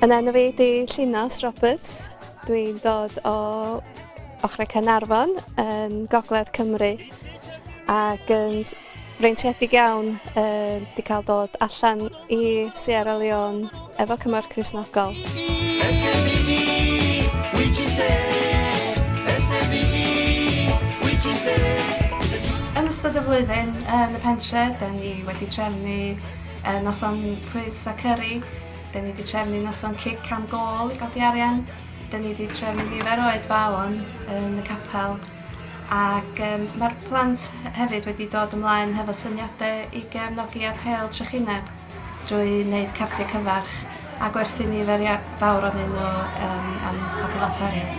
Yn enw fi di Llunos Roberts. Dwi'n dod o ochrau Caernarfon yn Gogledd Cymru ac yn freintiedig iawn di cael dod allan i Sierra Leone efo Cymorth Cristnogol. Yn ystod y flwyddyn yn y pentre, da ni wedi trefnu noson pwys a cyrri. Da ni wedi trefnu noson cic am gôl i godi arian. Da ni wedi trefnu nifer o oedfawon yn y capel. Ac mae'r plant hefyd wedi dod ymlaen hefo syniadau i gefnogi apêl trychineb drwy wneud cardiau cyfarch a gwerthu nifer fawr o'n nhw am adeilad arian.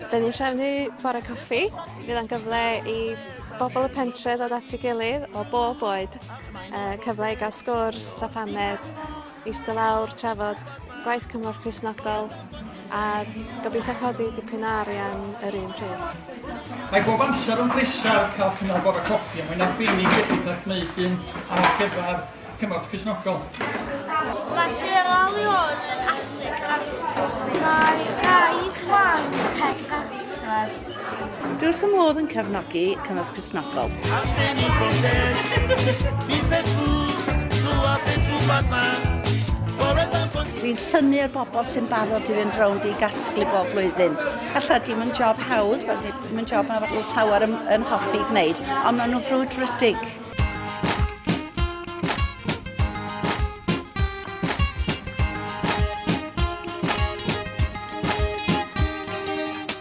Da ni'n trefnu bore coffi. Fydd o'n gyfle i bobl y pentre ddod at ei gilydd o bob oed. Cyfle i gael sgwrs a phaned, eistedd lawr, trafod gwaith Cymorth Cristnogol a gobeithio codi dipyn o arian yr un pryd. Mae bob amser yn bresar cael cynnal bore coffi, mae'n arbennig felly cael gwneud un ar gyfer Cymorth Cristnogol. Mae Sierra Leone yn Affrica. Mae rai plant heb gartref. Dwi wrth fy modd yn cefnogi Cymorth Cristnogol. Fi'n synnu'r bobl sy'n barod i fynd rownd i gasglu bob blwyddyn. Alla dim yn job hawdd, dim yn job mae llawer yn hoffi gwneud, ond maen nhw'n frwdfrydig.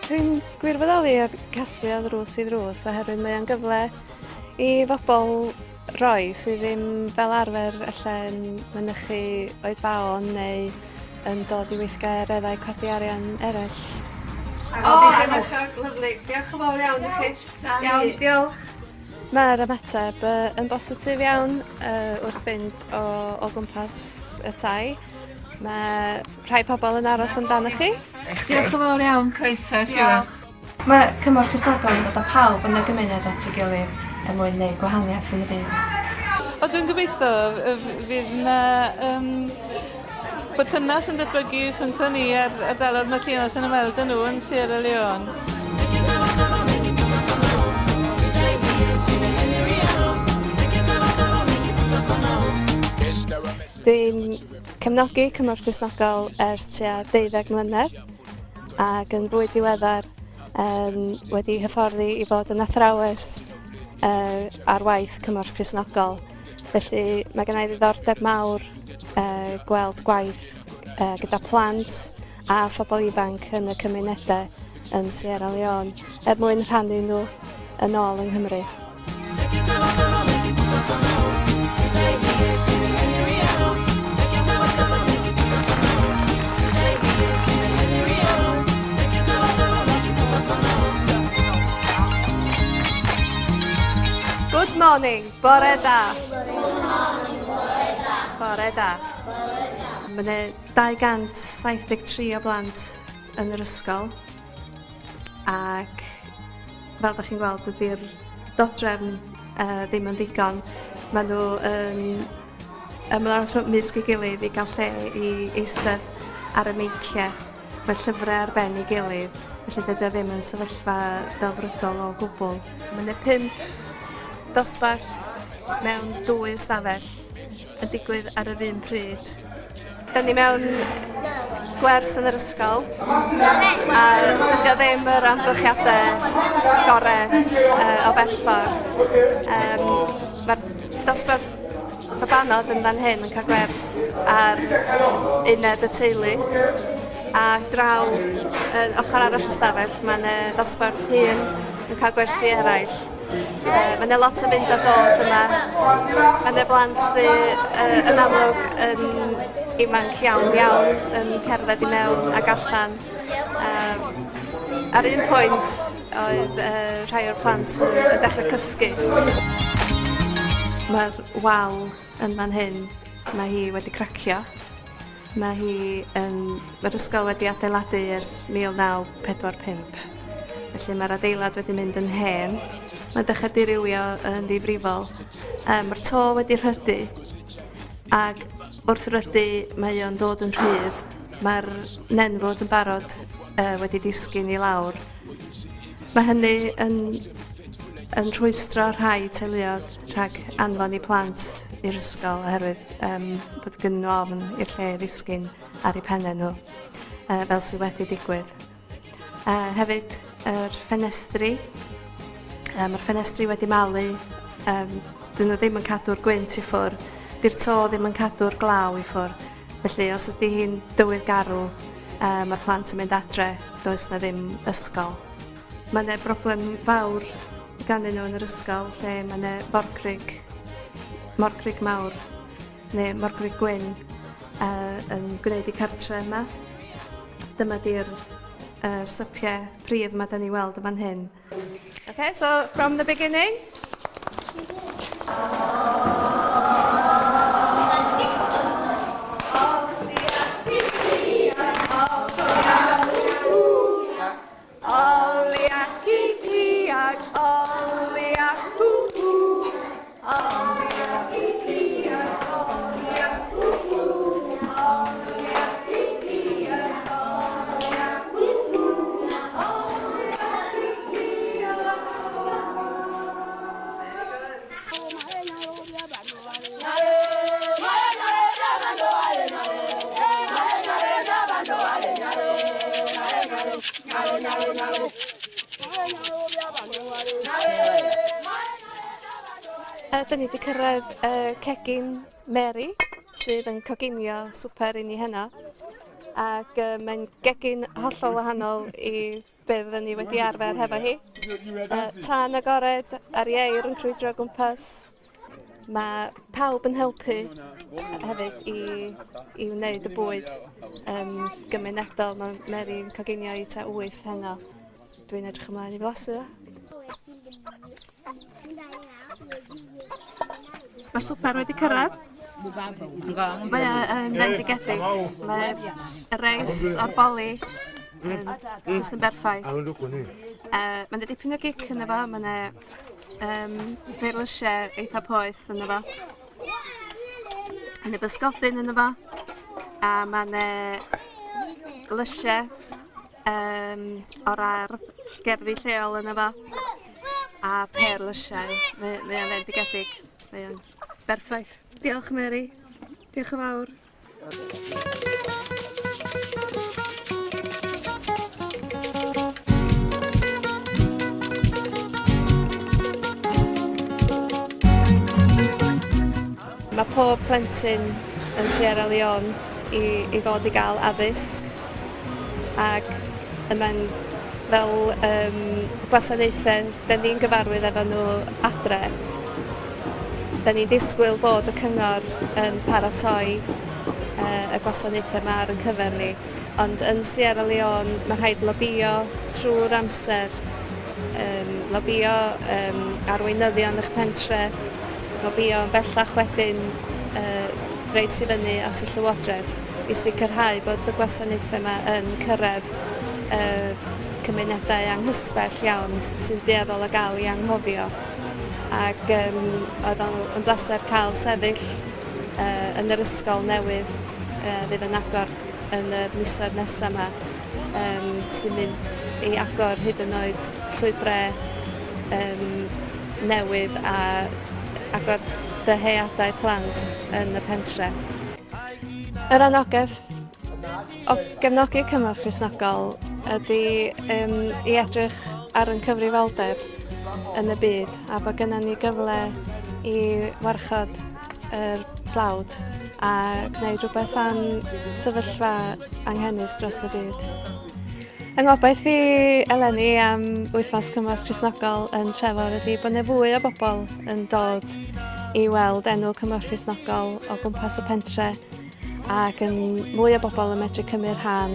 Dwi'n gwirfoddoli ar casglu o ddrws i ddrws oherwydd mae o'n gyfle i bobl roi sydd ddim fel arfer allan mynychu oedfawon neu yn dod i weithgareddau codi arian eraill. Lyfli. Diolch yn fawr iawn i chi. Iawn, diolch. Mae'r ymateb yn bositif iawn wrth fynd o gwmpas y tai. Mae rhai pobl yn aros amdano chi. Diolch yn fawr iawn. Croeso, Sianel. Mae Cymorth Cristnogol yn dod â pawb yn y gymuned at ei gilydd mwyn gwneud gwahaniaeth yn y byd. Dwi'n gobeithio fydd yna berthynas yn datblygu rhyngthon ni ar ardaloedd mae Llunos yn ymweld â nhw yn Sierra Leone. Dwi'n cefnogi Cymorth Cristnogol ers tua 12 mlynedd ac yn fwy diweddar wedi hyfforddi i fod yn athrawes ar waith Cymorth Cristnogol. Felly mae gen i ddiddordeb mawr gweld gwaith gyda plant a phobl ifanc yn y cymunedau yn Sierra Leone mwyn rhannu nhw yn ôl yng Nghymru. Good morning, bore da. Bore da. Mae 273 o blant yn yr ysgol ac fel ydych chi'n gweld ydy'r dodrefn ddim yn ddigon. Maen nhw yn ymlaen mysg ei gilydd i gael lle i eistedd ar y meiciau. Mae llyfrau ar ben ei gilydd, felly dydy ddim yn sefyllfa delfrydol o gwbl. Mae 5 dosbarth mewn 2 ystafell yn digwydd ar yr un pryd. Da ni mewn gwers yn yr ysgol a dydy o ddim yr amgylchiadau gorau o bell ffordd. Mae'r dosbarth babanod yn fan hyn yn cael gwers ar uned y teulu a draw ochr arall y stafell mae'n dosbarth hun yn cael gwersi eraill. Mae yna lot o fynd a dod yma. Mae yna blant sydd yn amlwg yn ifanc iawn yn cerdded i mewn ac allan. Ar un pwynt oedd rhai o'r plant yn dechrau cysgu. Mae'r wal yn fan hyn, mae hi wedi cracio. Mae'r ysgol wedi adeiladu ers 1945. Felly mae'r adeilad wedi mynd yn hen. Mae'n dechrau dirywio yn ddifrifol. Mae'r to wedi rhydu Ac wrth rydu mae o'n dod yn rhydd. Mae'r nenfwd yn barod wedi disgyn i lawr. Mae hynny yn rhwystro rhai teuluoedd rhag anfon i plant i'r ysgol oherwydd bod gynnyn nhw ofn i'r lle ddisgyn ar eu pennau nhw, fel sydd wedi digwydd. Hefyd, yr ffenestri. Mae'r ffenestri wedi malu, dyn nhw ddim yn cadw'r gwynt i ffwrdd, di'r to ddim yn cadw'r glaw i ffwrdd. Felly, os ydy hi'n dywydd garw, mae'r plant yn mynd adre, does na ddim ysgol. Mae yna broblem fawr ganddyn nhw yn yr ysgol, lle mae yna morgrug mawr, neu morgrug gwyn, yn gwneud eu cartre yma. Dyma di'r sypiau pridd mae da ni weld yn fan hyn. Okay, so from the beginning. Da ni wedi cyrraedd cegin Mary, sydd yn coginio swper i ni heno. Ac mae'n gegin hollol wahanol i beth ni wedi arfer hefo hi. Tân agored ar ieir yn crwydro gwmpas. Mae pawb yn helpu hefyd i wneud y bwyd gymunedol. Mae Mary yn coginio i ta 8 heno. Dwi'n edrych ymlaen i flasu o. Mae'r swper wedi cyrraedd. Mae yn bendigedig. Mae'r reis o'r boli jyst yn berffaith. Mae'n dipyn o gic yn efo. Mae'n beirlysiau eitha poeth yn efo. Mae'n bysgodyn yn efo. A mae'n lysiau o'r ardd, gerddi lleol yn efo. A per lysiau. Mae'n bendigedig. Mae'n berffaith. Diolch Mary. Diolch yn fawr. Mae pob plentyn yn Sierra Leone i fod i gael addysg ac mae'n fel gwasanaethau da ni'n gyfarwydd efo nhw adre. Da ni'n disgwyl bod y cyngor yn paratoi y gwasanaethau yma ar y cyfer ni. Ond yn Sierra Leone mae rhaid lobio trwy'r amser, lobio arweinyddion eich pentre, lobio yn bellach wedyn reit i fyny at y Llywodraeth i sicrhau bod y gwasanaethau yma yn cyrraedd cymunedau anghysbell iawn sy'n dueddol o gael ei anghofio. Ac oedd o'n bleser cael sefyll yn yr ysgol newydd fydd yn agor yn y misoedd nesaf yma sy'n mynd i agor hyd yn oed llwybrau newydd a agor dyheadau plant yn y pentre. Yr anogaeth o gefnogi Cymorth Cristnogol ydy i edrych ar ein cyfrifoldeb yn y byd a bod gennym ni gyfle i warchod yr tlawd a gwneud rhywbeth am sefyllfa anghennus dros y byd. Yng ngobaith i eleni am wythnos Cymorth Cristnogol yn Trefor ydy bod yna fwy o bobl yn dod i weld enw Cymorth Cristnogol o gwmpas y pentre ac yn mwy o bobl yn medru cymryd rhan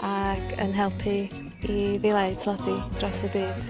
ac yn helpu i ddileu tlodi dros y byd.